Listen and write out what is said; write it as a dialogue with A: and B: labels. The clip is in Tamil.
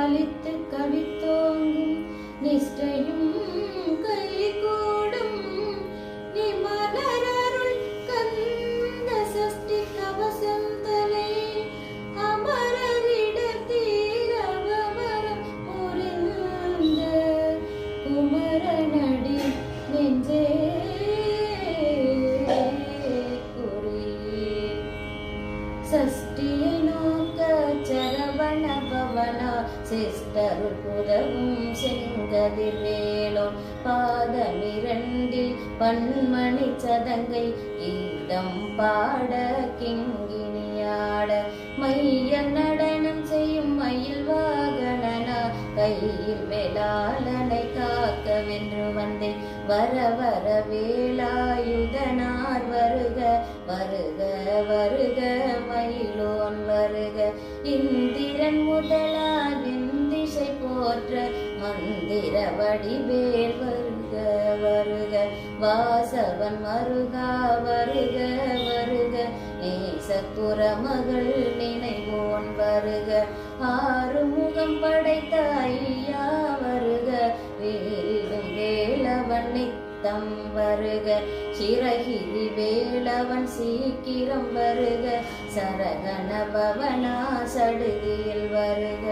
A: பாலித்து கவித்தோங்கும் நிஷ்டையும் கைகூடும் நிமலரருள் கந்த சஷ்டி கவசம் தலை அமரரிட தீரவமரம் புரிந்த குமரனடி நெஞ்சே சஷ்டியை நோக்க சரவண பவனா சிஸ்டருள் புதவும் செங்கதிர் வேலோன் பாதமிரண்டில் பன்மணி சதங்கை கீதம் பாட கிங்கினியாட மைய நடனம் செய்யும் மயில் வாகனனா கையில் வேளாளனை காக்க வென்று வந்தேன் வர வர வேலாயுதனார் வருக வருக வருக மயிலோன் வருக இந்திரன் முதலால் திசை போற்ற மந்திர வடிவேல் வருக வருக வாசவன் மருகா வருக வருக நேசப்புற மகள் நினைவோன் வருக ஆறு முகம் படைத்த ஐயா வருக வேலிடும் வேலவன் நித்தம் வருக சிரகிரி வேலவன் சீக்கிரம் வருக சரகண பவனா சடுதியில் வருக.